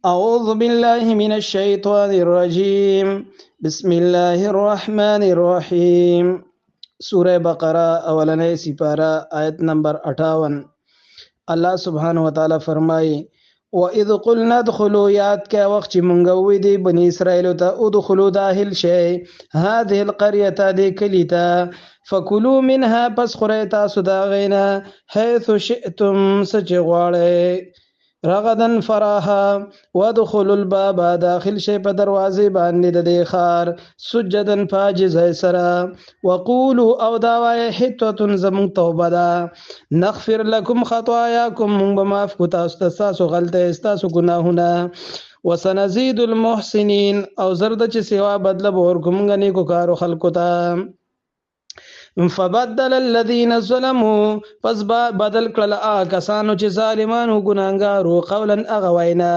أعوذ بالله من الشيطان الرجيم بسم الله الرحمن الرحيم سورة بقرة اولنی سپارہ آیت نمبر 58 الله سبحانه وتعالى فرمائے وَإِذْ قُلْنَا ادْخُلُوا یاد کا وقت چې مونږ وی دی بنی اسرائیل ته ادخلوا داخل شي هذه القرية دې کلی ته فکلوا منها پس خورئ تاسو دا غینا حيث شئتم سچ غواړئ رغدن فراها وادخلوا الباب داخل شي په دروازې باندې د دې خار سجدن فاجز سرا وقولوا او داوای حتوتن زمون توبه دا نغفر لكم خطاياكم من بماف کو تاسو غلطه استاسو گناهونه وسنزيد المحسنين او زرد چې سیوا بدله ور کوم غني کو کارو خلقو ته فبدل الذين ظلموا پس بدل کړل کسانو چې ظالمانو ګناګارو قولا اغوینا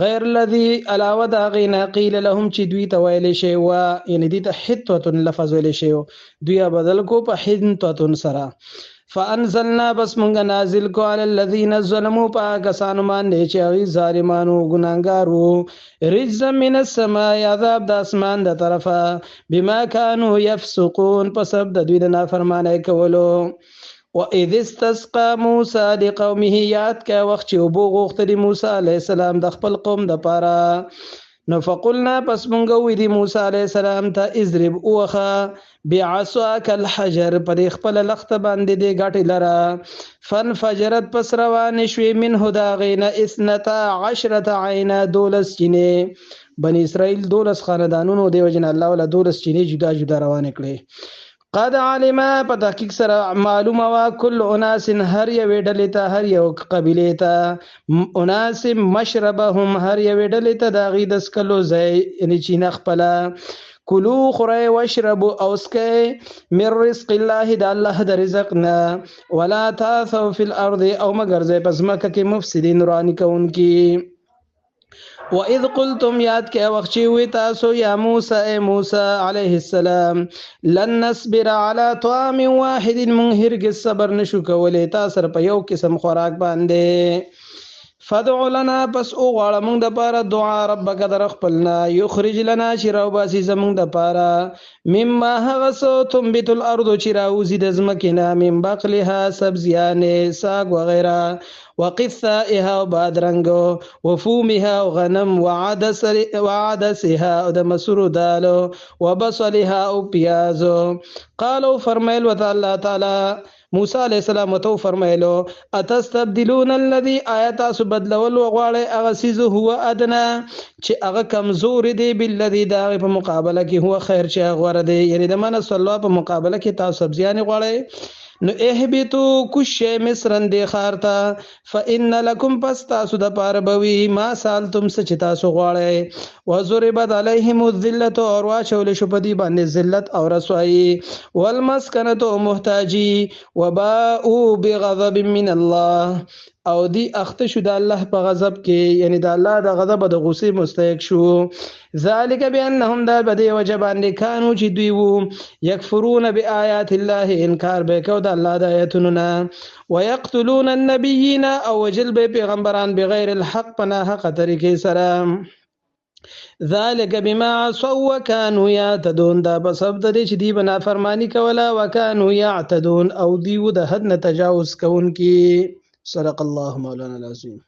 غیر الذي علاوه دا غینا قیل لهم چې دوی ته ویل شي وا یعنی دې ته حتوه لفظ ویل شي دوی بدل کو په حنتوه سره فانزلنا بس مونږ نازل کو علی الذین ظلموا پاکستان باندې چې هغه ظالمانو ګناګارو رجز من السماء عذاب د اسمان د طرفه بما كانوا يفسقون په سبب د دوی د نافرمانی کولو وَإِذِ اسْتَسْقَى مُوسَى لِقَوْمِهِ یاد کا وخت چې وبو غوښتل موسی علی السلام د خپل قوم د پاره نو فقلنا پس مونږ وی دی موسی علی السلام ته اضرب اوخه بعصاك الحجر پر خپل لخت باندې دی غټی لرا فانفجرت پس روان شوی من هدا غینا 12 عینا دولس چینه بنی اسرائیل دولس خاندانونو دی وجن الله ولا دولس چینه جدا جدا روان کړي قد علم په تحقیق سره معلومه وا کل اناس هر یو ډلې ته هر یو قبیله ته اناس مشربهم هر یو ډلې ته د غي د سکلو ځای یعنی چینه خپل کلو خورئ واشربوا اوسکئ من رزق الله د الله د رزقنا ولا تاثوا في الارض او مگر ځای پس مکه کې مفسدين رانی کوونکی وَإِذْ قُلْتُمْ یاد کې وخت چې وی تاسو یا موسی علیه السلام لن نصبر على طعام واحد من هرگز صبر نشو کولای تاسو په یو قسم خوراک باندې فدع لنا پس او غواړه مونږ د پاره دعا ربک در خپلنا یخرج لنا شراو باسی زمونږ د پاره مما هغسو تنبت الارض چې راوزی د ځمکې نه من بقلها سبزیانې ساگ وغیره وقثائها وبادرنګ وفومها وغنم وعدسها او د مسرو دالو وبصلها او پیازو قالو فرمایل وتعالى تعالی موسی علیہ السلام تو فرمایلو اتستبدلون الذي آیات سبدلول وغواړي هغه سیز هو ادنا چې هغه کمزور دی بالذي دا په مقابله کې هو خیر چې غوړه دی یعنی د من صلی الله په مقابله کې تاسو سبزیان غواړي نو اهبتو کوشه مصرن دی خارتا فإن لكم پس تاسو د پاره بوي ما سالتم سچ تاسو غواړي وزربت عليهم الذله اور واچول شو پدی باندې ذلت او رسوایی والمسکنه محتاجی وباءوا بغضب من الله او دی اخته شو د الله په غضب کې یعنی د الله د غضب د غصې مستحق شو ذالک بانهم دا بده وجبان کانو چې دوی وو یکفرون بیاات الله انکار به کو د الله د آیاتونو ويقتلون النبیین او وجل به پیغمبران بغیر الحق پناه حق طریقې سره ذالک بما عصوا وكانوا يعتدون دا بسبب د دې چې دی بنا فرمانی کوله وكانوا يعتدون او دی د حد نه تجاوز کوونکی صدق الله مولانا العظیم